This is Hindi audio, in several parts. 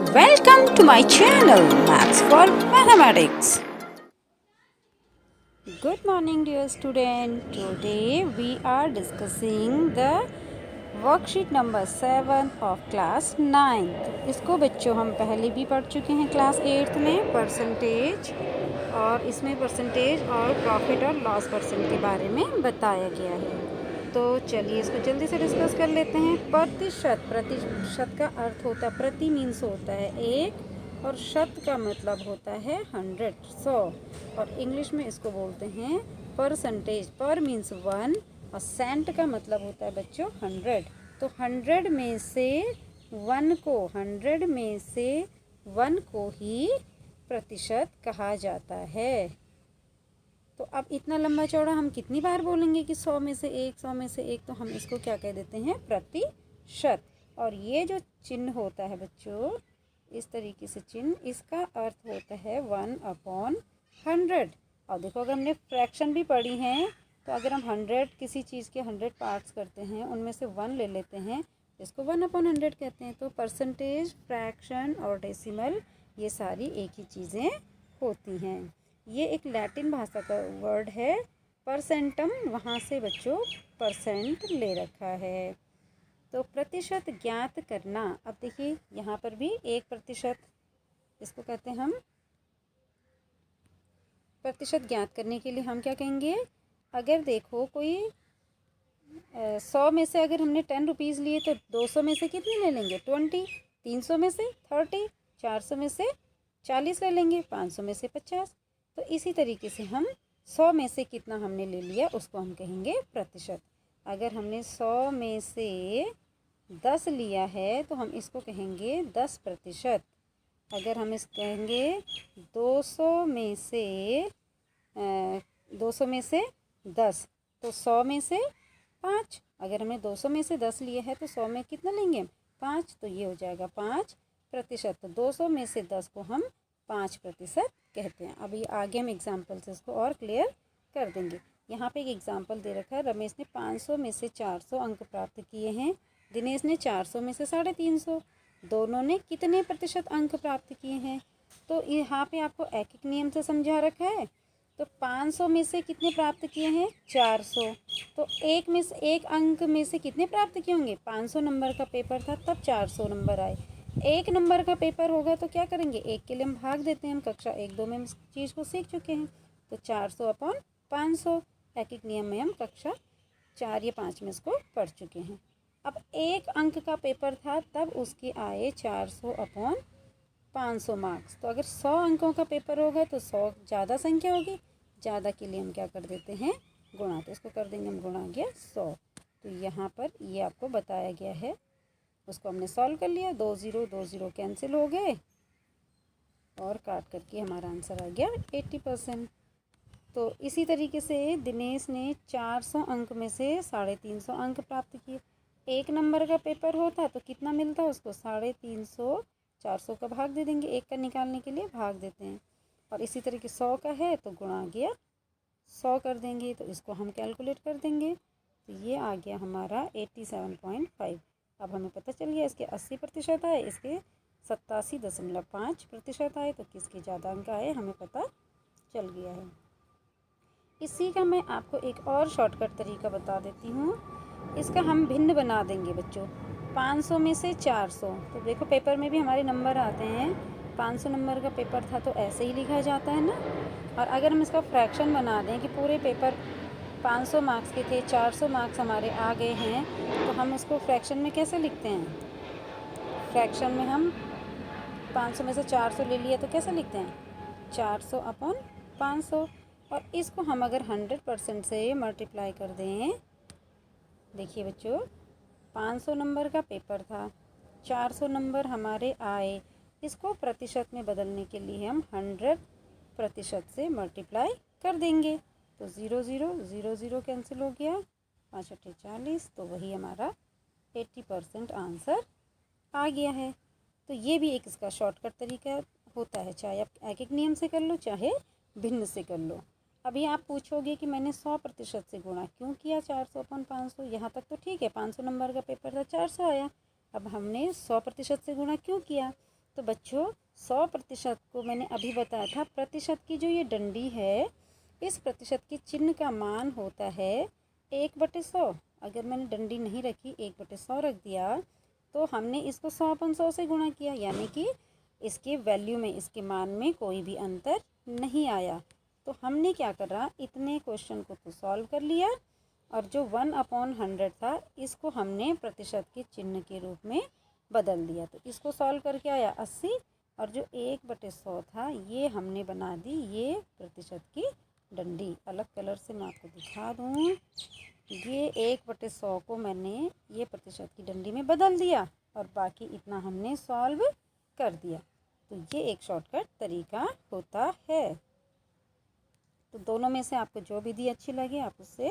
Welcome to my channel Maths for Mathematics. Good morning dear student. Today we are discussing the worksheet number 7 of class 9। तो इसको बच्चों हम पहले भी पढ़ चुके हैं क्लास 8 में परसेंटेज, और इसमें परसेंटेज और प्रॉफिट और लॉस परसेंट के बारे में बताया गया है। तो चलिए इसको जल्दी से डिस्कस कर लेते हैं। प्रतिशत, प्रतिशत का अर्थ होता है, प्रति मीन्स होता है एक, और शत का मतलब होता है 100, 100, और इंग्लिश में इसको बोलते हैं परसेंटेज। पर मीन्स 1 और सेंट का मतलब होता है बच्चों 100। तो 100 में से 1 को, 100 में से 1 को ही प्रतिशत कहा जाता है। तो अब इतना लंबा चौड़ा हम कितनी बार बोलेंगे कि 100 में से 1, 100 में से 1, तो हम इसको क्या कह देते हैं, प्रतिशत। और ये जो चिन्ह होता है बच्चों, इस तरीके से चिन्ह, इसका अर्थ होता है 1/100। और देखो अगर हमने फ्रैक्शन भी पढ़ी हैं, तो अगर हम 100 किसी चीज़ के 100 पार्ट्स करते हैं, उनमें से 1 ले लेते हैं, इसको 1/100 कहते हैं। तो परसेंटेज, फ्रैक्शन और डेसिमल, ये सारी एक ही चीज़ें होती हैं। ये एक लैटिन भाषा का वर्ड है परसेंटम, वहाँ से बच्चों परसेंट ले रखा है। तो प्रतिशत ज्ञात करना। अब देखिए यहाँ पर भी 1%, इसको कहते हैं हम प्रतिशत ज्ञात करने के लिए हम क्या कहेंगे, अगर देखो कोई 100 में से अगर हमने 10 रुपीज़ लिए, तो 200 में से कितने ले लेंगे, 20, 300 में से 30, 400 में से 40 ले लेंगे, 500 में से 50। तो इसी तरीके से हम 100 में से कितना हमने ले लिया उसको हम कहेंगे प्रतिशत। अगर हमने 100 में से 10 लिया है तो हम इसको कहेंगे 10%। अगर हम इस कहेंगे 200 में से 10, तो 100 में से 5। अगर हमने 200 में से 10 लिए है तो 100 में कितना लेंगे, 5, तो ये हो जाएगा 5%। तो 200 में से 10 को हम 5% कहते हैं। अभी आगे हम एग्जाम्पल से इसको और क्लियर कर देंगे। यहाँ पे एक एग्जाम्पल दे रखा है, रमेश ने 500 में से 400 अंक प्राप्त किए हैं, दिनेश ने 400 में से 350। दोनों ने कितने प्रतिशत अंक प्राप्त किए हैं। तो यहाँ पे आपको एक एक नियम से समझा रखा है। तो 500 में से कितने प्राप्त किए हैं, 400। तो एक में से, एक अंक में से कितने प्राप्त किए होंगे, 500 नंबर का पेपर था तब 400 नंबर आए। 1 नंबर का पेपर होगा तो क्या करेंगे, 1 के लिए हम भाग देते हैं। हम कक्षा 1-2 में इस चीज़ को सीख चुके हैं। तो 400/500, एक एक नियम में हम कक्षा 4 या 5 में इसको पढ़ चुके हैं। अब 1 अंक का पेपर था तब उसके आए 400/500 मार्क्स। तो अगर 100 अंकों का पेपर होगा तो 100 ज़्यादा संख्या होगी, ज़्यादा के लिए हम क्या कर देते हैं, गुणा। तो इसको कर देंगे हम गुणा गया 100। तो यहाँ पर ये आपको बताया गया है, उसको हमने सॉल्व कर लिया। 2 0 कैंसिल हो गए और काट करके हमारा आंसर आ गया 80%। तो इसी तरीके से दिनेश ने 400 अंक में से 350 अंक प्राप्त किए। 1 नंबर का पेपर होता तो कितना मिलता उसको, 350, 400 का भाग दे देंगे, 1 का निकालने के लिए भाग देते हैं। और इसी तरीके 100 का है तो गुणा गया 100 कर देंगे, तो इसको हम कैलकुलेट कर देंगे। तो ये आ गया हमारा 87.5। अब हमें पता चल गया इसके 80% आए, इसके 87.5% आए, तो किसके ज़्यादा अंक आए हमें पता चल गया है। इसी का मैं आपको एक और शॉर्टकट तरीका बता देती हूँ। इसका हम भिन्न बना देंगे बच्चों। 500 में से 400, तो देखो पेपर में भी हमारे नंबर आते हैं, 500 नंबर का पेपर था तो ऐसे ही लिखा जाता है ना। और अगर हम इसका फ्रैक्शन बना दें कि पूरे पेपर 500 मार्क्स के थे, 400 मार्क्स हमारे आ गए हैं, तो हम इसको फ्रैक्शन में कैसे लिखते हैं, फ्रैक्शन में हम 500 में से 400 ले लिया तो कैसे लिखते हैं, 400/500। और इसको हम अगर 100% से मल्टीप्लाई कर दें, देखिए बच्चों 500 नंबर का पेपर था, 400 नंबर हमारे आए, इसको प्रतिशत में बदलने के लिए हम 100% से मल्टीप्लाई कर देंगे। तो 0 0 0 कैंसिल हो गया, 5 8 40, तो वही हमारा 80% आंसर आ गया है। तो ये भी एक इसका शॉर्टकट तरीका होता है, चाहे आप एक एक नियम से कर लो चाहे भिन्न से कर लो। अभी आप पूछोगे कि मैंने 100% से गुणा क्यों किया 400/500, यहाँ तक तो ठीक है, 500 नंबर का पेपर था 400 आया। अब हमने 100% से गुणा क्यों किया, तो बच्चों 100% को मैंने अभी बताया था, प्रतिशत की जो ये डंडी है, इस प्रतिशत की चिन्ह का मान होता है 1/100। अगर मैंने डंडी नहीं रखी, 1/100 रख दिया, तो हमने इसको 100/100 से गुणा किया, यानी कि इसके वैल्यू में, इसके मान में कोई भी अंतर नहीं आया। तो हमने क्या करा, इतने क्वेश्चन को तो सॉल्व कर लिया, और जो 1/100 था इसको हमने प्रतिशत के चिन्ह के रूप में बदल दिया। तो इसको सॉल्व करके आया 80, और जो 1/100 था ये हमने बना दी ये प्रतिशत की डंडी। अलग कलर से मैं आपको दिखा दूँ, ये 1/100 को मैंने ये प्रतिशत की डंडी में बदल दिया, और बाकी इतना हमने सॉल्व कर दिया। तो ये एक शॉर्टकट तरीका होता है। तो दोनों में से आपको जो विधि अच्छी लगे आप उससे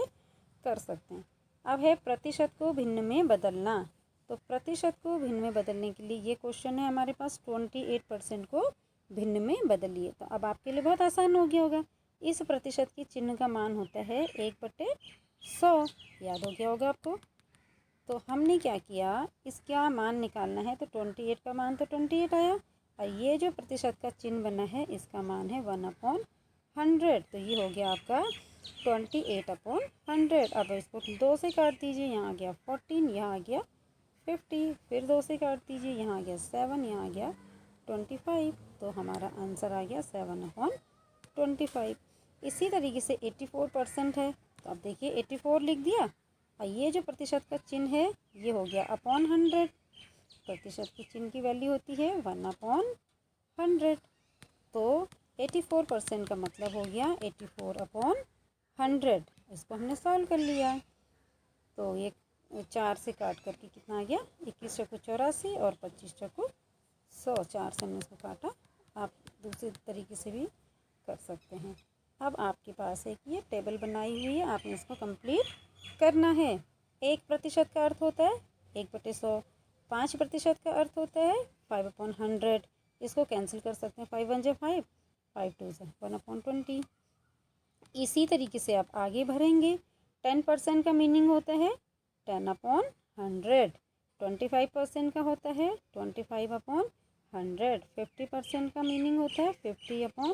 कर सकते हैं। अब है प्रतिशत को भिन्न में बदलना। तो प्रतिशत को भिन्न में बदलने के लिए ये क्वेश्चन है हमारे पास, 28% को भिन्न में बदलिए। तो अब आपके लिए बहुत आसान हो गया होगा। इस प्रतिशत की चिन्ह का मान होता है 1/100, याद हो गया होगा आपको। तो हमने क्या किया, इसका मान निकालना है, तो 28 का मान तो 28 आया, और ये जो प्रतिशत का चिन्ह बना है इसका मान है 1/100। तो ये हो गया आपका 28/100। अब इसको 2 से काट दीजिए, यहाँ आ गया 14, यहाँ आ गया 50, फिर 2 से काट दीजिए, यहाँ आ गया 7, यहाँ आ गया 25। तो हमारा आंसर आ गया 7/25। इसी तरीके से 84% है, तो अब देखिए 84 लिख दिया, और ये जो प्रतिशत का चिन्ह है ये हो गया अपॉन 100। प्रतिशत की चिन्ह की वैल्यू होती है 1/100। तो 84% का मतलब हो गया 84/100। इसको हमने सॉल्व कर लिया। तो ये 4 से काट करके कितना आ गया, 21 चौको 84 और 25 चौको 100। 4 से हमने इसको काटा। आप दूसरे तरीके से भी कर सकते हैं। अब आपके पास एक ये टेबल बनाई हुई है, आपने इसको कंप्लीट करना है। 1% का अर्थ होता है 1/100, 5% का अर्थ होता है 5/100। इसको कैंसिल कर सकते हैं, 5 1 जा 5, 5 2 जा 1/20। इसी तरीके से आप आगे भरेंगे। 10% का मीनिंग होता है 10/100। 25% का होता है 25/100। 50% का मीनिंग होता है 50/100।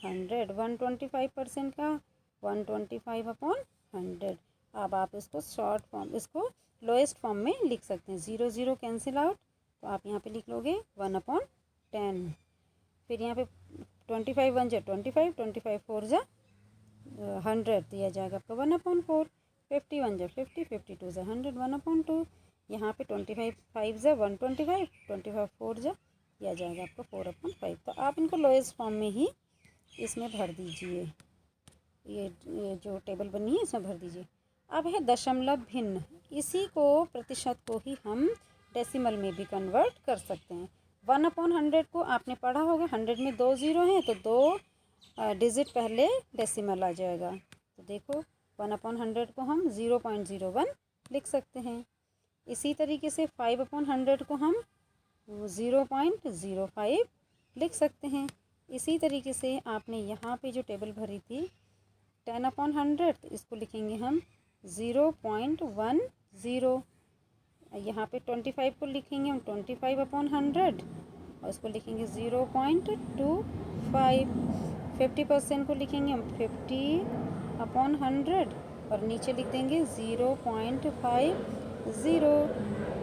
125% का 125/100। अब आप इसको शॉर्ट फॉर्म, इसको लोएस्ट फॉर्म में लिख सकते हैं। 0 0 कैंसिल आउट, तो आप यहाँ पे लिख लोगे 1/10। फिर यहाँ पे 25 1 जा 25, 25 4 जा 100, तो यह जाएगा आपका 1/4। 50 1 जा 50, 52 जा 100, 1/2। यहाँ पे 25 5 जा 125, 25 4 जा, यह जाएगा आपका 4/5। तो आप इनको लोएस्ट फॉर्म में ही इसमें भर दीजिए। ये जो टेबल बनी है इसमें भर दीजिए। अब है दशमलव भिन्न। इसी को, प्रतिशत को ही हम डेसिमल में भी कन्वर्ट कर सकते हैं। 1/100 को आपने पढ़ा होगा, 100 में 2 ज़ीरो हैं, तो 2 डिजिट पहले डेसिमल आ जाएगा। तो देखो 1/100 को हम 0.01 लिख सकते हैं। इसी तरीके से 5/100 को हम 0.05 लिख सकते हैं। इसी तरीके से आपने यहाँ पे जो टेबल भरी थी 10/100, तो इसको लिखेंगे हम 0.10। यहाँ पे 25 को लिखेंगे हम 25/100, और इसको लिखेंगे 0.25। 50% को लिखेंगे हम 50/100, और नीचे लिख देंगे 0.50।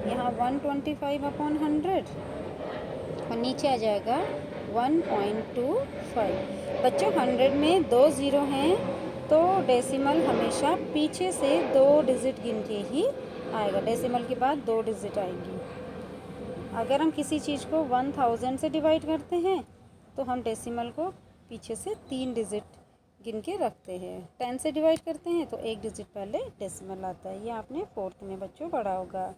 यहाँ 125/100, और नीचे आ जाएगा 1.25। बच्चों 100 में 2 ज़ीरो हैं, तो डेसिमल हमेशा पीछे से 2 डिजिट गिन के ही आएगा। डेसिमल के बाद 2 डिजिट आएंगी। अगर हम किसी चीज़ को 1000 से डिवाइड करते हैं, तो हम डेसिमल को पीछे से 3 डिजिट गिन के रखते हैं। 10 से डिवाइड करते हैं तो 1 डिजिट पहले डेसिमल आता है। ये आपने 4th में बच्चों पढ़ा होगा।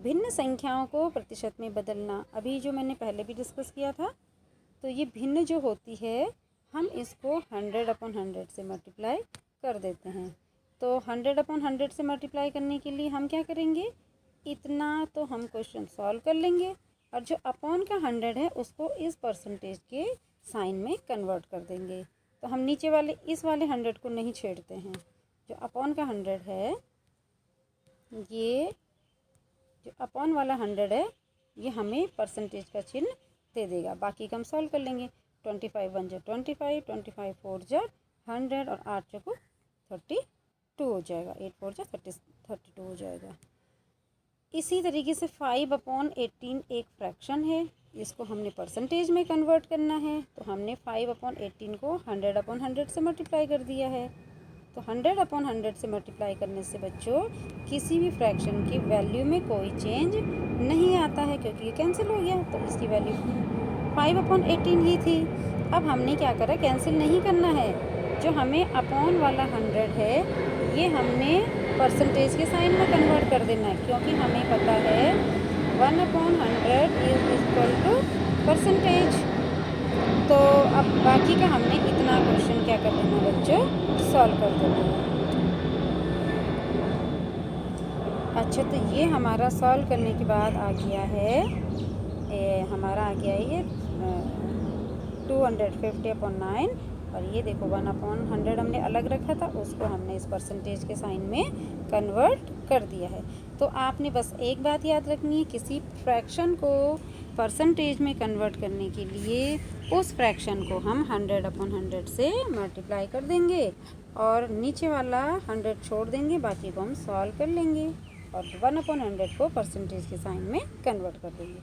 भिन्न संख्याओं को प्रतिशत में बदलना, अभी जो मैंने पहले भी डिस्कस किया था। तो ये भिन्न जो होती है, हम इसको 100/100 से मल्टीप्लाई कर देते हैं। तो 100/100 से मल्टीप्लाई करने के लिए हम क्या करेंगे, इतना तो हम क्वेश्चन सॉल्व कर लेंगे, और जो अपॉन का 100 है उसको इस परसेंटेज के साइन में कन्वर्ट कर देंगे। तो हम नीचे वाले इस वाले 100 को नहीं छेड़ते हैं। जो अपॉन का 100 है, ये जो अपॉन वाला 100 है, ये हमें परसेंटेज का चिन्ह दे देगा। बाकी का हम सॉल्व कर लेंगे। 25 1 जा 25, 25 4 जा 100 और 8 चौको 32 हो जाएगा। 8 4 जा 32 हो जाएगा। इसी तरीके से 5/18 एक फ्रैक्शन है, इसको हमने परसेंटेज में कन्वर्ट करना है। तो हमने 5/18 को 100/100 से मल्टीप्लाई कर दिया है। तो 100/100 से मल्टीप्लाई करने से बच्चों किसी भी फ्रैक्शन की वैल्यू में कोई चेंज नहीं आता है, क्योंकि ये कैंसिल हो गया। तो इसकी वैल्यू 5/18 ही थी। अब हमने क्या करा, कैंसिल नहीं करना है। जो हमें अपॉन वाला 100 है ये हमने परसेंटेज के साइन में कन्वर्ट कर देना है, क्योंकि हमें पता है 1/100 इज इक्वल टू परसेंटेज। तो अब बाकी का हमने इतना क्वेश्चन क्या कर देना बच्चों, सॉल्व कर देना है। अच्छा, तो ये हमारा सॉल्व करने के बाद आ गया है, हमारा आ गया है ये 250/9। और ये देखो 1/100 हमने अलग रखा था, उसको हमने इस परसेंटेज के साइन में कन्वर्ट कर दिया है। तो आपने बस एक बात याद रखनी है, किसी फ्रैक्शन को परसेंटेज में कन्वर्ट करने के लिए उस फ्रैक्शन को हम 100/100 से मल्टीप्लाई कर देंगे और नीचे वाला 100 छोड़ देंगे, बाकी को हम सॉल्व कर लेंगे और 1/100 को परसेंटेज के साइन में कन्वर्ट कर देंगे।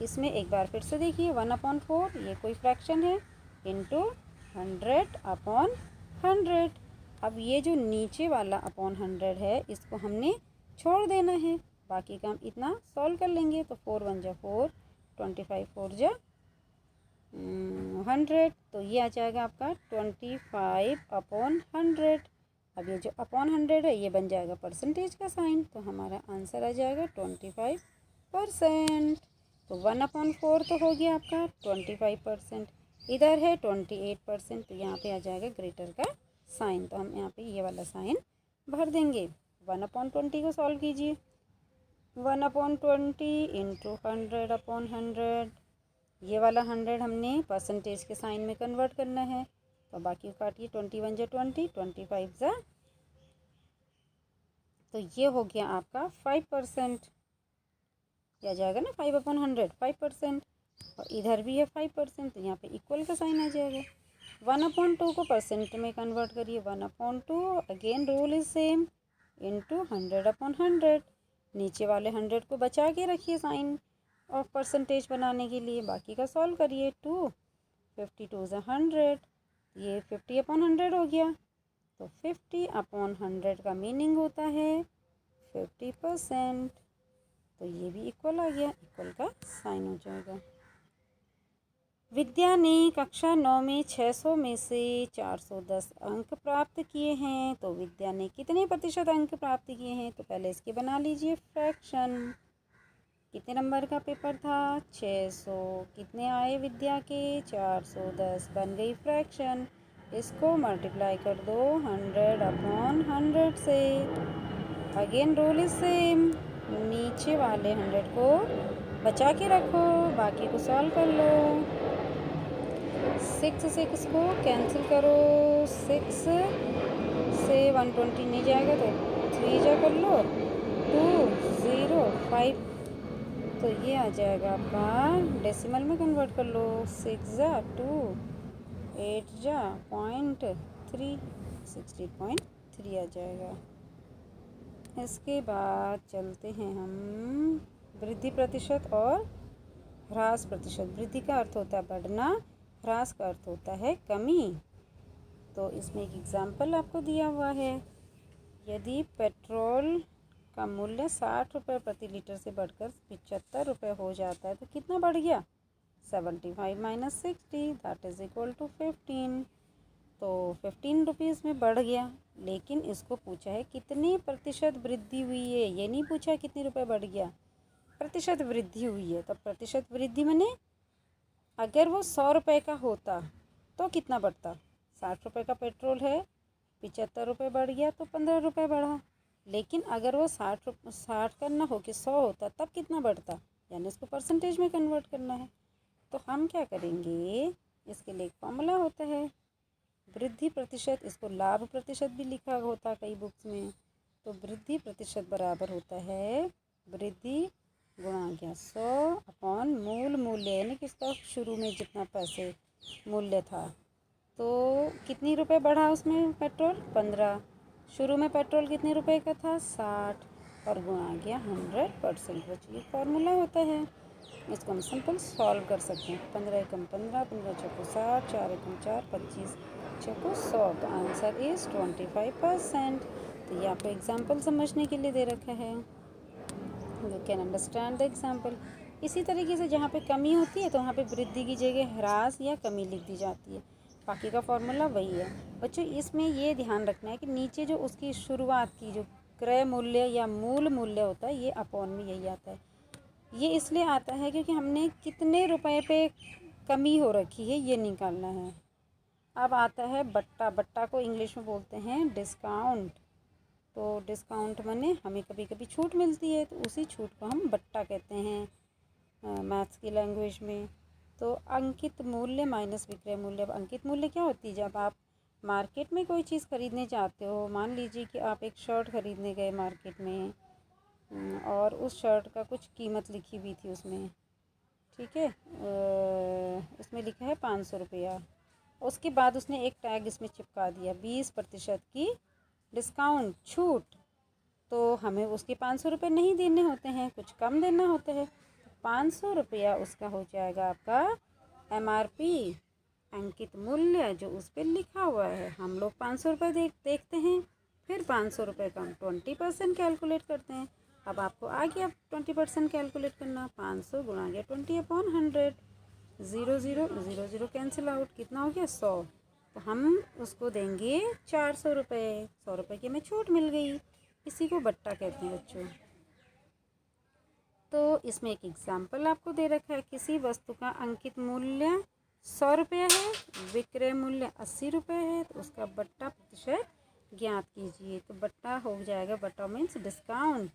इसमें एक बार फिर से देखिए 1/4 ये कोई फ्रैक्शन है इंटू 100/100। अब ये जो नीचे वाला अपॉन 100 है इसको हमने छोड़ देना है, बाकी का हम इतना सॉल्व कर लेंगे। तो 4 1 जा 4, 25 4 जा 100, तो ये आ जाएगा आपका 25/100। अब ये जो अपॉन 100 है ये बन जाएगा परसेंटेज का साइन, तो हमारा आंसर आ जाएगा 25%। तो 1/4 तो हो गया आपका 25%, इधर है 28%, तो यहाँ पे आ जाएगा ग्रेटर का साइन। तो हम यहाँ पे ये वाला साइन भर देंगे। 1/20 को सॉल्व कीजिए। 1/20 इंटू 100/100, ये वाला 100 हमने परसेंटेज के साइन में कन्वर्ट करना है। तो बाकी काटिए 21 जा 20, 25 जा, तो ये हो गया आपका 5%। क्या जाएगा ना 5/100 5%, और इधर भी है 5%, तो यहाँ पे इक्वल का साइन आ जाएगा। 1/2 को परसेंट में कन्वर्ट करिए। 1/2 again rule is same, into 100/100। नीचे वाले 100 को बचा के रखिए साइन ऑफ परसेंटेज बनाने के लिए, बाकी का सॉल्व करिए। 2 52 जा 100, ये 50/100 हो गया। तो 50/100 का मीनिंग होता है 50%। तो ये भी इक्वल आ गया, इक्वल का साइन हो जाएगा। विद्या ने कक्षा 9 में 600 में से 410 अंक प्राप्त किए हैं। तो विद्या ने कितने प्रतिशत अंक प्राप्त किए हैं, तो पहले इसके बना लीजिए फ्रैक्शन। कितने नंबर का पेपर था, 600, कितने आए विद्या के, 410, बन गई फ्रैक्शन। इसको मल्टीप्लाई कर दो 100/100 से। अगेन रूल इज सेम, नीचे वाले 100 को बचा के रखो, बाकी को सॉल्व कर लो। 6 से इसको कैंसिल करो, 6 से 120 नहीं जाएगा तो 3 जा कर लो, 2 0 5, तो ये आ जाएगा आपका, डेसिमल में कन्वर्ट कर लो। 6 जा 2, 8 जा 0.3, 60.3 आ जाएगा। इसके बाद चलते हैं हम वृद्धि प्रतिशत और ह्रास प्रतिशत। वृद्धि का अर्थ होता है बढ़ना, ह्रास का अर्थ होता है कमी। तो इसमें एक एग्जाम्पल आपको दिया हुआ है, यदि पेट्रोल का मूल्य 60 रुपये प्रति लीटर से बढ़कर 75 रुपये हो जाता है तो कितना बढ़ गया, 75 minus 60 that is equal to 15। तो 15 रुपीज़ में बढ़ गया, लेकिन इसको पूछा है कितनी प्रतिशत वृद्धि हुई है, ये नहीं पूछा है कितने रुपए बढ़ गया, प्रतिशत वृद्धि हुई है। तो प्रतिशत वृद्धि माने अगर वो 100 रुपये का होता तो कितना बढ़ता, 60 रुपये का पेट्रोल है, 75 रुपये बढ़ गया तो 15 रुपये बढ़ा। लेकिन अगर वो 60 का ना हो कि 100 होता तब कितना बढ़ता, यानी इसको परसेंटेज में कन्वर्ट करना है। तो हम क्या करेंगे, इसके लिए एक फॉर्मूला होता है वृद्धि प्रतिशत, इसको लाभ प्रतिशत भी लिखा होता है कई बुक्स में। तो वृद्धि प्रतिशत बराबर होता है वृद्धि गुणा गया 100 अपॉन मूल मूल्य यानी कि इसका शुरू में जितना पैसे मूल्य था। तो कितनी रुपए बढ़ा उसमें पेट्रोल 15। शुरू में पेट्रोल कितने रुपए का था 60 और गुणा गया 100%। बच्चों ये फार्मूला होता है, इसको हम सिंपल सॉल्व कर सकते हैं। 15 एकम 15, 15 चौको 60, 4 एकम 4, 25 चौको 100। तो आंसर इज़ 25%। तो ये आपको एग्जाम्पल समझने के लिए दे रखा है। You can understand the example. इसी तरीके से जहाँ पे कमी होती है तो वहाँ पे वृद्धि की जगह ह्रास या कमी लिख दी जाती है। बाकी का फॉर्मूला वही है बच्चों। इसमें ये ध्यान रखना है कि नीचे जो उसकी शुरुआत की जो क्रय मूल्य या मूल मूल्य होता है ये अपॉन में यही आता है। ये इसलिए आता है क्योंकि हमने कितने रुपए पे कमी हो रखी है ये निकालना है। अब आता है बट्टा। बट्टा को इंग्लिश में बोलते हैं डिस्काउंट। तो डिस्काउंट माने हमें कभी कभी छूट मिलती है तो उसी छूट को हम बट्टा कहते हैं मैथ्स की लैंग्वेज में। तो अंकित मूल्य माइनस विक्रय मूल्य। अब अंकित मूल्य क्या होती है? जब आप मार्केट में कोई चीज़ ख़रीदने जाते हो, मान लीजिए कि आप एक शर्ट ख़रीदने गए मार्केट में और उस शर्ट का कुछ कीमत लिखी हुई थी उसमें, ठीक है, उसमें लिखा है 500 रुपया। उसके बाद उसने एक टैग इसमें चिपका दिया 20% की डिस्काउंट छूट। तो हमें उसके 500 रुपये नहीं देने होते हैं, कुछ कम देना होता है। 500 रुपया उसका हो जाएगा आपका MRP अंकित मूल्य जो उस पर लिखा हुआ है। हम लोग 500 रुपये देखते हैं, फिर 500 रुपये का हम 20% कैलकुलेट करते हैं। अब आपको आ गया 20% कैलकुलेट करना। 500 गुणा गया 20 अपॉन 100। 0 0 0 0 cancel out. कितना हो गया 100। तो हम उसको देंगे 400 रुपये। 100 रुपये की हमें छूट मिल गई। इसी को बट्टा कहते हैं बच्चों। तो इसमें एक एग्जाम्पल आपको दे रखा है। किसी वस्तु का अंकित मूल्य 100 रुपये है, विक्रय मूल्य 80 रुपये है, तो उसका बट्टा प्रतिशत ज्ञात कीजिए। तो बट्टा हो जाएगा, बट्टा मीन्स डिस्काउंट।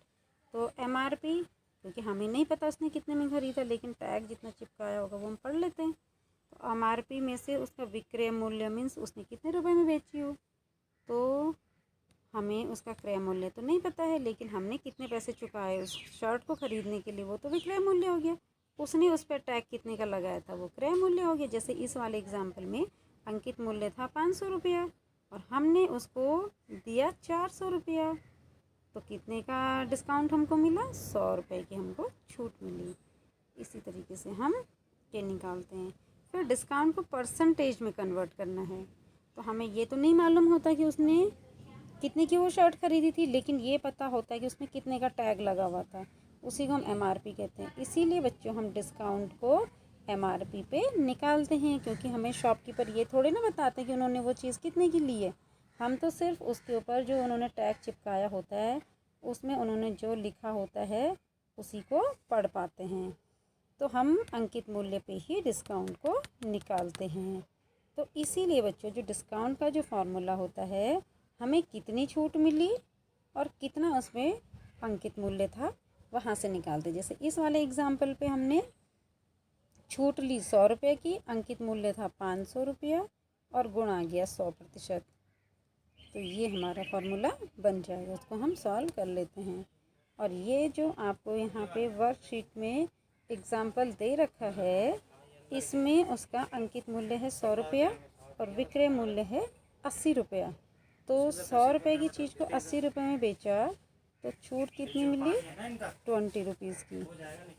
तो MRP क्योंकि हमें नहीं पता उसने कितने में ख़रीदा, लेकिन टैग जितना चिपकाया होगा वो हम पढ़ लेते हैं। तो MRP में से उसका विक्रय मूल्य मीन्स उसने कितने रुपए में बेची हो। तो हमें उसका क्रय मूल्य तो नहीं पता है, लेकिन हमने कितने पैसे चुकाए उस शर्ट को ख़रीदने के लिए, वो तो विक्रय मूल्य हो गया। उसने उस पर टैग कितने का लगाया था वो क्रय मूल्य हो गया। जैसे इस वाले एग्जाम्पल में अंकित मूल्य था 500 रुपया और हमने उसको दिया 400 रुपया, तो कितने का डिस्काउंट हमको मिला? 100 रुपये की हमको छूट मिली। इसी तरीके से हम ये निकालते हैं। फिर डिस्काउंट को परसेंटेज में कन्वर्ट करना है। तो हमें ये तो नहीं मालूम होता कि उसने कितने की वो शर्ट ख़रीदी थी, लेकिन ये पता होता है कि उसमें कितने का टैग लगा हुआ था। उसी को हम MRP कहते हैं। इसीलिए बच्चों हम डिस्काउंट को MRP पे निकालते हैं, क्योंकि हमें शॉपकीपर ये थोड़े ना बताते कि उन्होंने वो चीज़ कितने की ली है। हम तो सिर्फ उसके ऊपर जो उन्होंने टैग चिपकाया होता है उसमें उन्होंने जो लिखा होता है उसी को पढ़ पाते हैं। तो हम अंकित मूल्य पे ही डिस्काउंट को निकालते हैं। तो इसीलिए बच्चों जो डिस्काउंट का जो फार्मूला होता है, हमें कितनी छूट मिली और कितना उसमें अंकित मूल्य था वहाँ से निकालते। जैसे इस वाले एग्जाम्पल पे हमने छूट ली 100 रुपये की, अंकित मूल्य था 500 रुपया और गुणा गया 100%। तो ये हमारा फार्मूला बन जाएगा। उसको हम सॉल्व कर लेते हैं। और ये जो आपको यहाँ पे वर्कशीट में एग्जाम्पल दे रखा है, इसमें उसका अंकित मूल्य है 100 रुपया और विक्रय मूल्य है 80 रुपया। तो 100 रुपये की चीज़ को 80 रुपये में बेचा तो छूट कितनी मिली? 20 रुपीज़ की।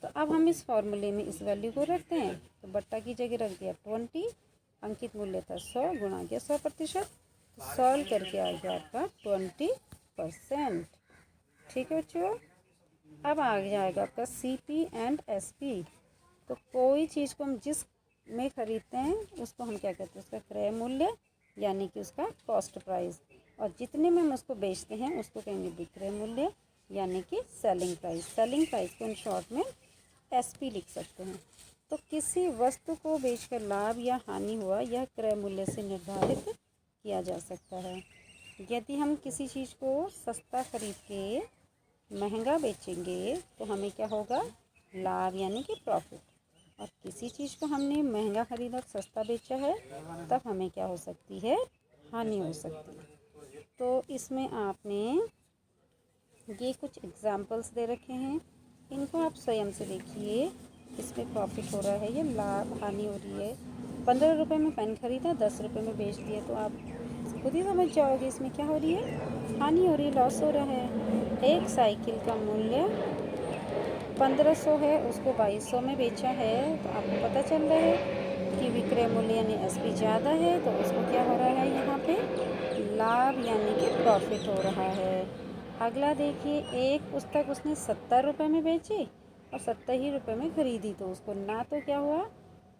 तो अब हम इस फॉर्मूले में इस वैल्यू को रखते हैं। तो बट्टा की जगह रख दिया 20, अंकित मूल्य था 100 गुणा गया 100%। तो सॉल्व करके आ गया आपका 20%। ठीक है बच्चों। अब आ जाएगा आपका CP एंड SP। तो कोई चीज़ को हम जिस में ख़रीदते हैं उसको हम क्या कहते हैं? उसका क्रय मूल्य यानी कि उसका कॉस्ट प्राइस। और जितने में हम उसको बेचते हैं उसको कहेंगे विक्रय मूल्य यानी कि सेलिंग प्राइस। सेलिंग प्राइस को इन शॉर्ट में SP लिख सकते हैं। तो किसी वस्तु को बेचकर लाभ या हानि हुआ यह क्रय मूल्य से निर्धारित किया जा सकता है। यदि हम किसी चीज़ को सस्ता खरीद के महंगा बेचेंगे तो हमें क्या होगा? लाभ यानी कि प्रॉफिट। और किसी चीज़ को हमने महंगा खरीदा और सस्ता बेचा है तब हमें क्या हो सकती है? हानि हो सकती है। तो इसमें आपने ये कुछ एग्जाम्पल्स दे रखे हैं इनको आप स्वयं से देखिए, इसमें प्रॉफिट हो रहा है या लाभ हानि हो रही है। 15 रुपये में पेन खरीदा, 10 रुपये में बेच दिया, तो आप खुद ही समझ जाओगे इसमें क्या हो रही है, हानि हो रही है, लॉस हो रहा है। एक साइकिल का मूल्य 1500 है, उसको 2200 में बेचा है, तो आपको पता चल रहा है कि विक्रय मूल्य यानी एसपी ज़्यादा है, तो उसको क्या हो रहा है, यहाँ पे लाभ यानी कि प्रॉफिट हो रहा है। अगला देखिए, एक पुस्तक उसने 70 रुपये में बेची और 70 ही रुपये में खरीदी, तो उसको ना तो क्या हुआ,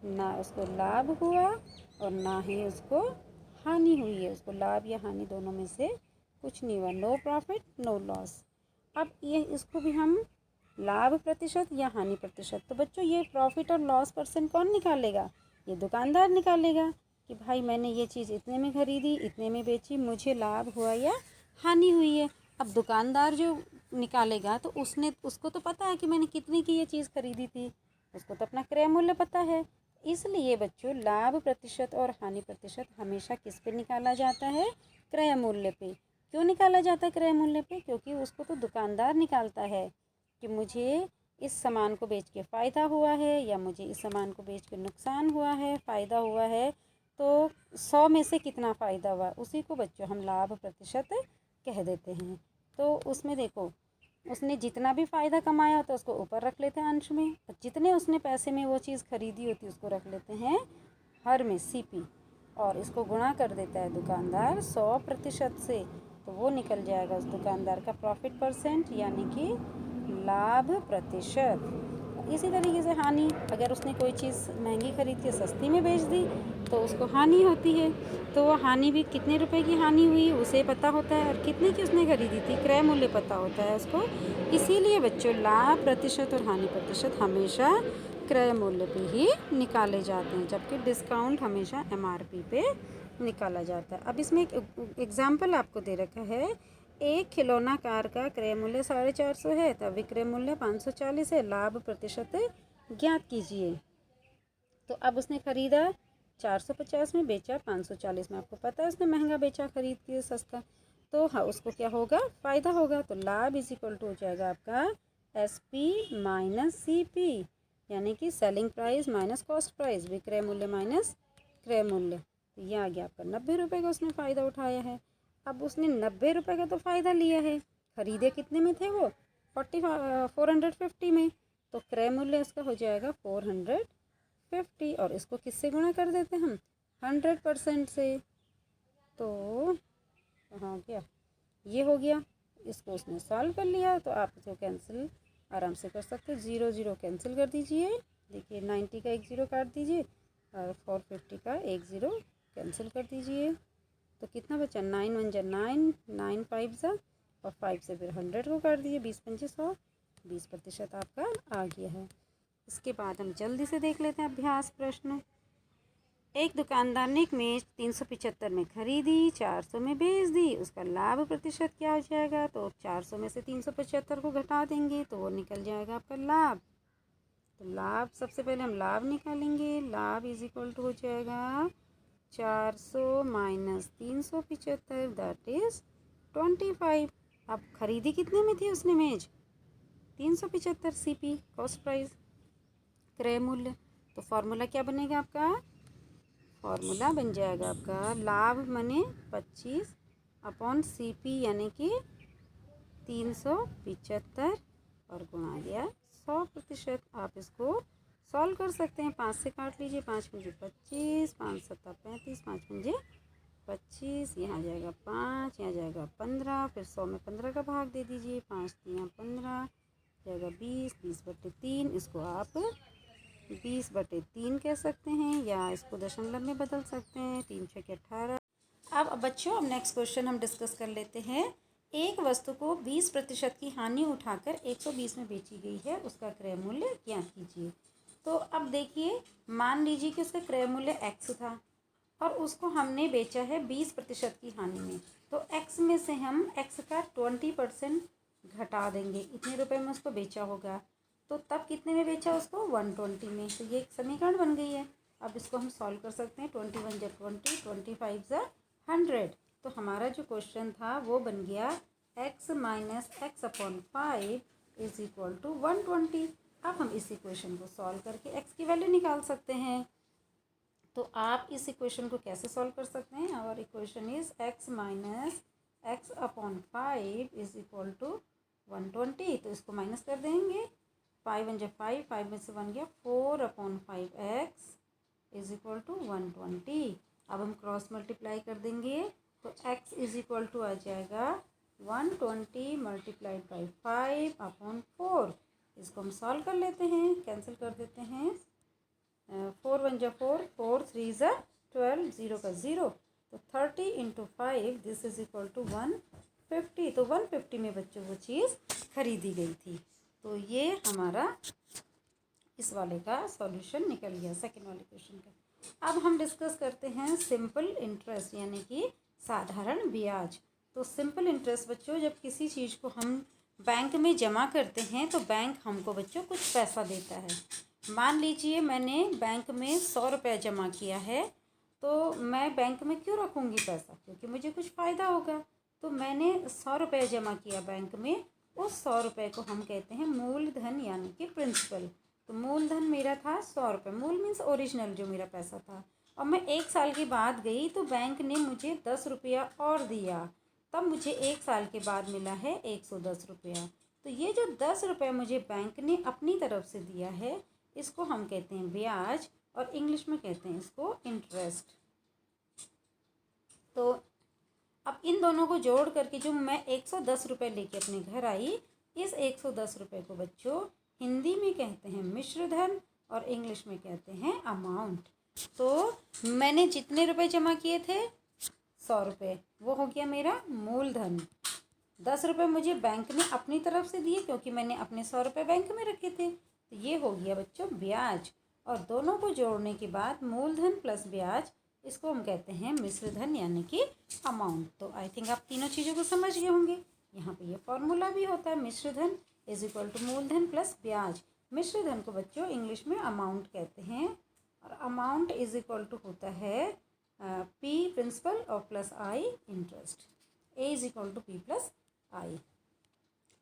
ना उसको लाभ हुआ और ना ही उसको हानि हुई है। उसको लाभ या हानि दोनों में से कुछ नहीं हुआ, नो प्रॉफिट नो लॉस। अब ये इसको भी हम लाभ प्रतिशत या हानि प्रतिशत, तो बच्चों ये प्रॉफिट और लॉस परसेंट कौन निकालेगा, ये दुकानदार निकालेगा कि भाई मैंने ये चीज़ इतने में खरीदी, इतने में बेची, मुझे लाभ हुआ या हानि हुई है। अब दुकानदार जो निकालेगा तो उसको तो पता है कि मैंने कितने की ये चीज़ खरीदी थी, उसको तो अपना क्रय मूल्य पता है। इसलिए बच्चों लाभ प्रतिशत और हानि प्रतिशत हमेशा किस पे निकाला जाता है, क्रय मूल्य पे। क्यों निकाला जाता है क्रय मूल्य पे, क्योंकि उसको तो दुकानदार निकालता है कि मुझे इस सामान को बेच के फ़ायदा हुआ है या मुझे इस सामान को बेच के नुकसान हुआ है, फ़ायदा हुआ है, तो 100 में से कितना फ़ायदा हुआ, उसी को बच्चों हम लाभ प्रतिशत कह देते हैं। तो उसमें देखो, उसने जितना भी फ़ायदा कमाया होता है उसको ऊपर रख लेते हैं अंश में, और जितने उसने पैसे में वो चीज़ खरीदी होती है उसको रख लेते हैं हर में सीपी, और इसको गुणा कर देता है दुकानदार 100% से, तो वो निकल जाएगा उस दुकानदार का प्रॉफिट परसेंट यानी कि लाभ प्रतिशत। इसी तरीके से हानि, अगर उसने कोई चीज़ महंगी खरीद के सस्ती में बेच दी तो उसको हानि होती है, तो वो हानि भी कितने रुपए की हानि हुई उसे पता होता है, और कितने की उसने खरीदी थी क्रय मूल्य पता होता है उसको। इसीलिए बच्चों लाभ प्रतिशत और हानि प्रतिशत हमेशा क्रय मूल्य पे ही निकाले जाते हैं, जबकि डिस्काउंट हमेशा एमआरपी पे निकाला जाता है। अब इसमें एक एग्जाम्पल आपको दे रखा है, एक खिलौना कार का क्रय मूल्य 450 है, तब विक्रय मूल्य 540 है, लाभ प्रतिशत ज्ञात कीजिए। तो अब उसने खरीदा 450 में, बेचा 540 में, आपको पता है उसने महंगा बेचा खरीद के सस्ता, तो हाँ उसको क्या होगा, फ़ायदा होगा। तो लाभ इज इक्वल टू हो जाएगा आपका SP माइनस CP, यानी कि selling price minus cost price, विक्रय मूल्य माइनस क्रय मूल्य। तो ये आ गया आपका 90 रुपये का उसने फ़ायदा उठाया है। अब उसने 90 रुपये का तो फ़ायदा लिया है, खरीदे कितने में थे वो 450 में, तो क्रय मूल्य इसका हो जाएगा 450, और इसको किससे गुणा कर देते हैं हम, 100% से। तो हाँ क्या ये हो गया, इसको उसने सॉल्व कर लिया, तो आप इसको कैंसिल आराम से कर सकते हो, 0 0 कैंसिल कर दीजिए। देखिए 90 का एक 0 काट दीजिए और 450 का एक 0 कैंसिल कर दीजिए, तो कितना बचा, 9 1 जा 9, 9 5 जा, और 5 से फिर 100 को काट दीजिए, 20 पंचे 100, 20% आपका आ गया है। इसके बाद हम जल्दी से देख लेते हैं अभ्यास प्रश्न। एक दुकानदार ने एक मेज 375 में खरीदी, 400 में बेच दी, उसका लाभ प्रतिशत क्या हो जाएगा, तो 400 में से 375 को घटा देंगे तो वो निकल जाएगा आपका लाभ। तो लाभ सबसे पहले हम लाभ निकालेंगे, लाभ इज इक्वल टू हो जाएगा 400 माइनस 375 दैट इज़ 25। अब खरीदी कितने में थी उसने मेज, 375 CP कॉस्ट प्राइस क्रय मूल्य, तो फॉर्मूला क्या बनेगा आपका, फॉर्मूला बन जाएगा आपका लाभ मने 25 अपॉन CP यानी कि 375 और गुणा गया 100%। आप इसको सॉल्व कर सकते हैं, 5 से काट लीजिए, 5 पंजे 25, 5 सत्ता 35, 5 पंजे 25, यहाँ जाएगा 5, यहाँ जाएगा 15, फिर 100 में 15 का भाग दे दीजिए, 5 3 15 जाएगा 20, 20/3, इसको आप 20/3 कह सकते हैं, या इसको दशमलव में बदल सकते हैं, 3 6 18। अब बच्चों अब नेक्स्ट क्वेश्चन हम डिस्कस कर लेते हैं। एक वस्तु को 20% की हानि उठाकर 120 में बेची गई है, उसका क्रय मूल्य ज्ञात कीजिए। तो अब देखिए, मान लीजिए कि उसका क्रय मूल्य x था और उसको हमने बेचा है 20% की हानि में, तो x में से हम x का 20% घटा देंगे, इतने रुपए में उसको बेचा होगा, तो तब कितने में बेचा उसको, 120 में। तो ये एक समीकरण बन गई है। अब इसको हम सॉल्व कर सकते हैं, 21 जा 20, 25 जा 100। तो हमारा जो क्वेश्चन था वो बन गया x minus x upon 5 is equal to 120। अब हम इस इक्वेशन को सॉल्व करके x की वैल्यू निकाल सकते हैं। तो आप इस इक्वेशन को कैसे सॉल्व कर सकते हैं? Our equation is x minus x upon 5 is equal to 120। तो इसको माइनस कर देंगे, 5 वन जा 5, 5 में से 1 गया, 4 upon 5x is equal to 120। अब हम क्रॉस मल्टीप्लाई कर देंगे तो x इज इक्वल टू आ जाएगा 120 मल्टीप्लाइड बाई 5 अपॉन 4। इसको हम सॉल्व कर लेते हैं, कैंसिल कर देते हैं। 4 वन जा 4, 4 3 ज़ा 12, 0 का 0। तो 30 into 5 this is equal to 150। तो 150 में बच्चों वो चीज़ खरीदी गई थी। तो ये हमारा इस वाले का सॉल्यूशन निकल गया, सेकंड वाले क्वेश्चन का। अब हम डिस्कस करते हैं सिंपल इंटरेस्ट यानी कि साधारण ब्याज। तो सिंपल इंटरेस्ट बच्चों, जब किसी चीज़ को हम बैंक में जमा करते हैं तो बैंक हमको बच्चों कुछ पैसा देता है। मान लीजिए मैंने बैंक में 100 रुपये जमा किया है, तो मैं बैंक में क्यों रखूँगी पैसा? क्योंकि मुझे कुछ फ़ायदा होगा। तो मैंने 100 रुपये जमा किया बैंक में, उस 100 रुपये को हम कहते हैं मूलधन यानी कि प्रिंसिपल। तो मूलधन मेरा था 100 रुपये, मूल मीन्स ओरिजिनल जो मेरा पैसा था। और मैं 1 साल के बाद गई तो बैंक ने मुझे 10 रुपया और दिया, तब मुझे 1 साल के बाद मिला है 110 रुपया। तो ये जो 10 रुपये मुझे बैंक ने अपनी तरफ से दिया है, इसको हम कहते हैं ब्याज, और इंग्लिश में कहते हैं इसको इंटरेस्ट। तो अब इन दोनों को जोड़ करके जो मैं 110 रुपये लेके अपने घर आई, इस 110 रुपये को बच्चों हिंदी में कहते हैं मिश्र धन और इंग्लिश में कहते हैं अमाउंट। तो मैंने जितने रुपए जमा किए थे 100 रुपये, वो हो गया मेरा मूलधन। 10 रुपये मुझे बैंक ने अपनी तरफ से दिए क्योंकि मैंने अपने 100 रुपये बैंक में रखे थे, तो ये हो गया बच्चों ब्याज। और दोनों को जोड़ने के बाद मूलधन प्लस ब्याज, इसको हम कहते हैं मिश्र धन यानी कि अमाउंट। तो आई थिंक आप तीनों चीज़ों को समझ गए होंगे। यहाँ पे ये फॉर्मूला भी होता है, मिश्र धन इज इक्वल टू मूलधन प्लस ब्याज। मिश्र धन को बच्चों इंग्लिश में अमाउंट कहते हैं, और अमाउंट इज इक्वल टू होता है P प्रिंसिपल और plus I interest. A is equal to P plus I।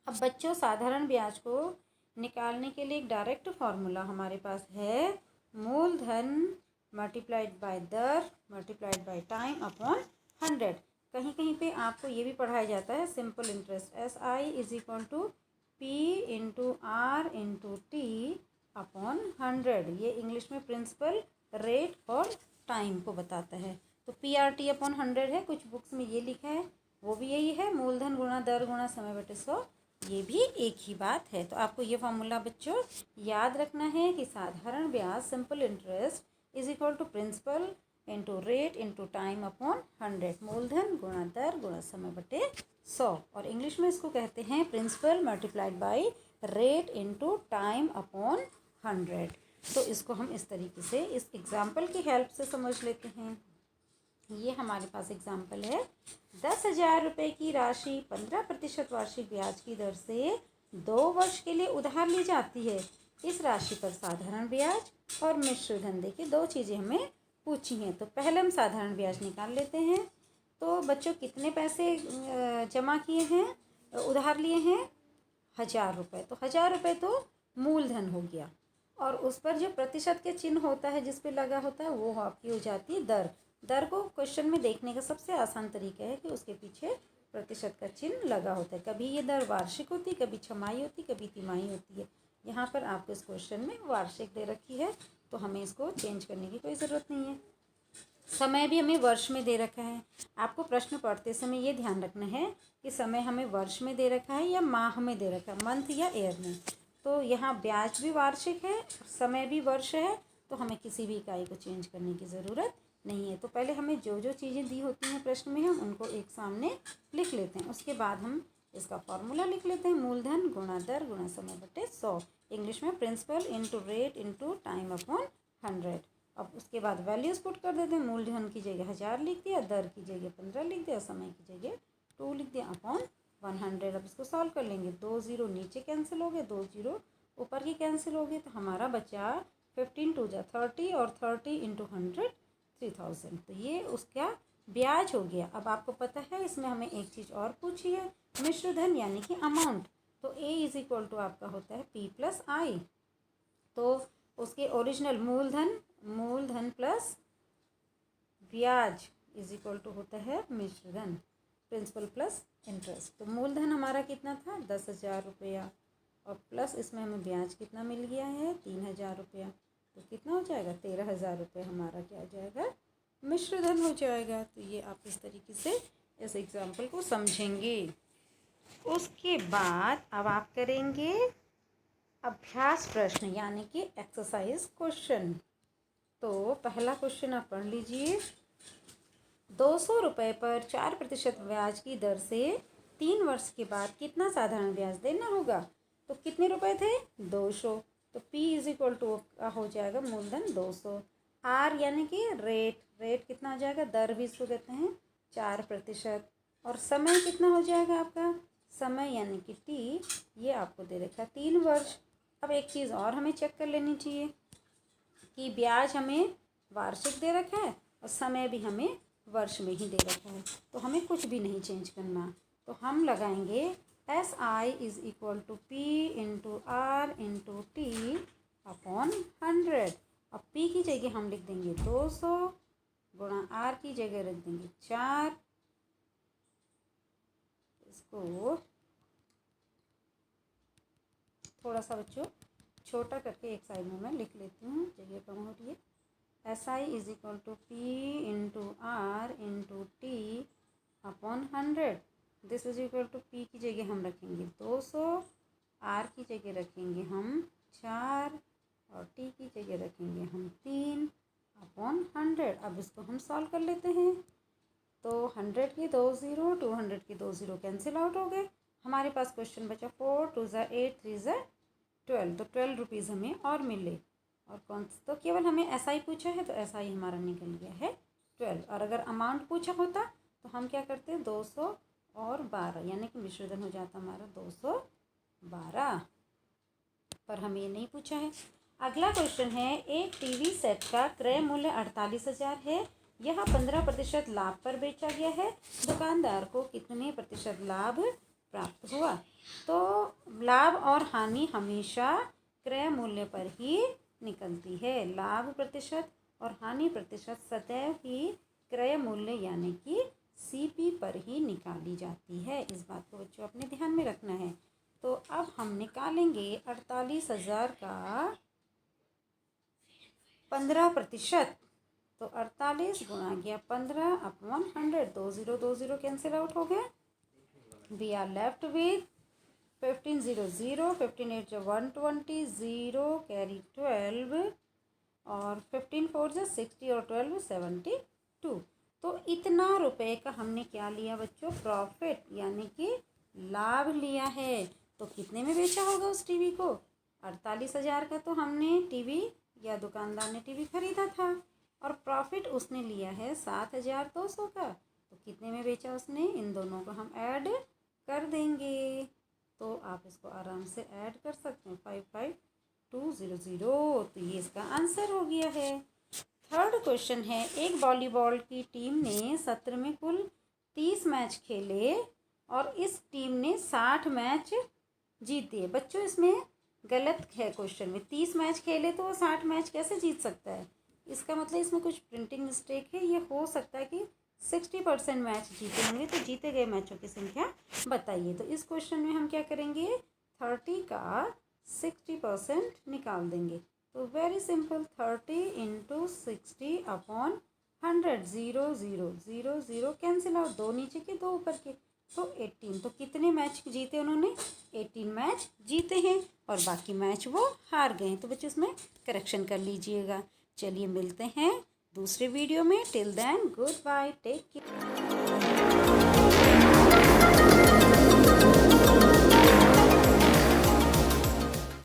अब बच्चों साधारण ब्याज को निकालने के लिए एक डायरेक्ट फार्मूला हमारे पास है, मूलधन मल्टीप्लाइड बाय दर मल्टीप्लाइड बाय टाइम अपॉन 100। कहीं कहीं पे आपको ये भी पढ़ाया जाता है simple interest, SI is equal to P into R into T upon 100। ये इंग्लिश में प्रिंसिपल रेट और टाइम को बताता है। तो PRT अपॉन 100 है, कुछ बुक्स में ये लिखा है, वो भी यही है, मूलधन गुणा दर गुणा समय बटे 100, ये भी एक ही बात है। तो आपको ये फार्मूला बच्चों याद रखना है कि साधारण ब्याज simple interest is equal to principal into rate into time upon 100, मूलधन गुणा दर गुणा समय बटे 100। और इंग्लिश में इसको कहते हैं principal multiplied by rate into time upon 100। तो इसको हम इस तरीके से इस एग्जाम्पल की हेल्प से समझ लेते हैं। ये हमारे पास एग्जाम्पल है, 10,000 रुपये की राशि 15% वार्षिक ब्याज की दर से 2 वर्ष के लिए उधार ली जाती है। इस राशि पर साधारण ब्याज और मिश्र धन, देखिए 2 चीज़ें हमें पूछी हैं। तो पहले हम साधारण ब्याज निकाल लेते हैं। तो बच्चों कितने पैसे जमा किए हैं, उधार लिए हैं? 1,000 रुपये। तो 1,000 रुपये तो मूलधन हो गया, और उस पर जो प्रतिशत के चिन्ह होता है जिस पे लगा होता है वो आपकी हो जाती है दर। दर को क्वेश्चन में देखने का सबसे आसान तरीका है कि उसके पीछे प्रतिशत का चिन्ह लगा होता है। कभी ये दर वार्षिक होती, कभी छमाही होती, कभी तिमाही होती है। यहाँ पर आपको इस क्वेश्चन में वार्षिक दे रखी है, तो हमें इसको चेंज करने की कोई ज़रूरत नहीं है। समय भी हमें वर्ष में दे रखा है। आपको प्रश्न पढ़ते समय ये ध्यान रखना है कि समय हमें वर्ष में दे रखा है या माह में दे रखा है, मंथ या ईयर में। तो यहाँ ब्याज भी वार्षिक है, समय भी वर्ष है, तो हमें किसी भी इकाई को चेंज करने की ज़रूरत नहीं है। तो पहले हमें जो जो चीज़ें दी होती हैं प्रश्न में हम उनको एक सामने लिख लेते हैं, उसके बाद हम इसका फॉर्मूला लिख लेते हैं, मूलधन गुणा दर गुणा समय बटे 100, इंग्लिश में principal into rate into time upon 100। अब उसके बाद वैल्यूज़ पुट कर देते हैं, मूलधन की जगह 1,000 लिख दिया, दर की जगह 15 लिख दिया, समय की जगह 2 लिख दिया अपॉन 100। अब इसको सॉल्व कर लेंगे, 2 0 नीचे कैंसिल हो गए, 2 0 ऊपर की कैंसिल हो गए, तो हमारा बचा 15 2 जा 30 और 30 इंटू 100 3000। तो ये उसका ब्याज हो गया। अब आपको पता है इसमें हमें एक चीज़ और पूछी है, मिश्र धन यानी कि अमाउंट। तो A इज इक्वल टू आपका होता है P प्लस I। तो उसके ओरिजिनल मूलधन प्लस ब्याज इज इक्वल टू होता है मिश्रधन, प्रिंसिपल प्लस इंटरेस्ट। तो मूलधन हमारा कितना था 10,000 रुपया, और प्लस इसमें हमें ब्याज कितना मिल गया है 3,000 रुपया। तो कितना हो जाएगा 13,000 रुपये हमारा क्या हो जाएगा मिश्रधन हो जाएगा। तो ये आप इस तरीके से इस एग्जाम्पल को समझेंगे। उसके बाद अब आप करेंगे अभ्यास प्रश्न यानी कि एक्सरसाइज क्वेश्चन। तो पहला क्वेश्चन आप पढ़ लीजिए। 200 रुपये पर 4% ब्याज की दर से 3 वर्ष के बाद कितना साधारण ब्याज देना होगा। तो कितने रुपए थे 200। तो P इज इक्वल टू हो जाएगा मूलधन 200। R यानी कि रेट कितना हो जाएगा, दर भी इसको कहते हैं 4%। और समय कितना हो जाएगा आपका, समय यानी कि T, ये आपको दे रखा है 3 वर्ष। अब एक चीज़ और हमें चेक कर लेनी चाहिए कि ब्याज हमें वार्षिक दे रखा है और समय भी हमें वर्ष में ही दे रखा है, तो हमें कुछ भी नहीं चेंज करना। तो हम लगाएंगे SI is equal to P into R into T upon 100। अब P की जगह हम लिख देंगे 200 गुणा R की जगह रख देंगे 4। इसको थोड़ा सा बच्चों छोटा करके एक साइड में मैं लिख लेती हूँ, जगह कम हो रही है। SI is equal to P into R into T upon 100। This is equal to P की जगह हम रखेंगे 200, R की जगह रखेंगे हम 4 और T की जगह रखेंगे हम 3 अपॉन 100। अब इसको हम सॉल्व कर लेते हैं। तो 100 की 2 0, 200 की 2 0 कैंसिल आउट हो गए। हमारे पास क्वेश्चन बचा 4 2 ज़ा 8 3 ज़ा 12। तो 12 रुपीज़ हमें और मिले। और कौन, तो केवल हमें SI पूछा है तो SI हमारा निकल गया है 12। और अगर अमाउंट पूछा होता तो हम क्या करते 200 और 12, यानी कि मिश्रधन हो जाता हमारा 212, पर हमें ये नहीं पूछा है। अगला क्वेश्चन है, एक टीवी सेट का क्रय मूल्य 48,000 है। यह 15% लाभ पर बेचा गया है। दुकानदार को कितने प्रतिशत लाभ प्राप्त हुआ। तो लाभ और हानि हमेशा क्रय मूल्य पर ही निकलती है। लाभ प्रतिशत और हानि प्रतिशत सदैव ही क्रय मूल्य यानी कि CP पर ही निकाली जाती है। इस बात को बच्चों अपने ध्यान में रखना है। तो अब हम निकालेंगे 48,000 का 15%। तो 48 गुणा गया 15 अपॉन 100। 2 0 कैंसिल आउट हो गया। वी आर लेफ्ट विथ 15 0 0, 15 8 जो 120, 0 कैरी 12 और 15 4 जो 60 और 12 72। तो इतना रुपए का हमने क्या लिया बच्चों, प्रॉफिट यानी कि लाभ लिया है। तो कितने में बेचा होगा उस टीवी को, 48,000 का तो हमने टीवी या दुकानदार ने टीवी खरीदा था, और प्रॉफिट उसने लिया है 7,200 का। तो कितने में बेचा उसने, इन दोनों को हम ऐड कर देंगे। तो आप इसको आराम से ऐड कर सकते हैं 55,200। तो ये इसका आंसर हो गया है। थर्ड क्वेश्चन है, एक वॉलीबॉल की टीम ने सत्र में कुल 30 मैच खेले और इस टीम ने 60 मैच जीते। बच्चों इसमें गलत है, क्वेश्चन में 30 मैच खेले तो वो 60 मैच कैसे जीत सकता है। इसका मतलब इसमें कुछ प्रिंटिंग मिस्टेक है। ये हो सकता है कि 60% मैच जीते होंगे। तो जीते गए मैचों की संख्या बताइए। तो इस क्वेश्चन में हम क्या करेंगे, 30 का 60% निकाल देंगे। तो very simple, 30 into 60 upon 100। 0 0 0 0 cancel out, 2 नीचे के 2 ऊपर के, तो 18। तो कितने मैच जीते उन्होंने, 18 मैच जीते हैं, और बाकी मैच वो हार गए हैं। तो बच्चों इसमें करेक्शन कर लीजिएगा। चलिए मिलते हैं दूसरे वीडियो में। Till then goodbye, take care.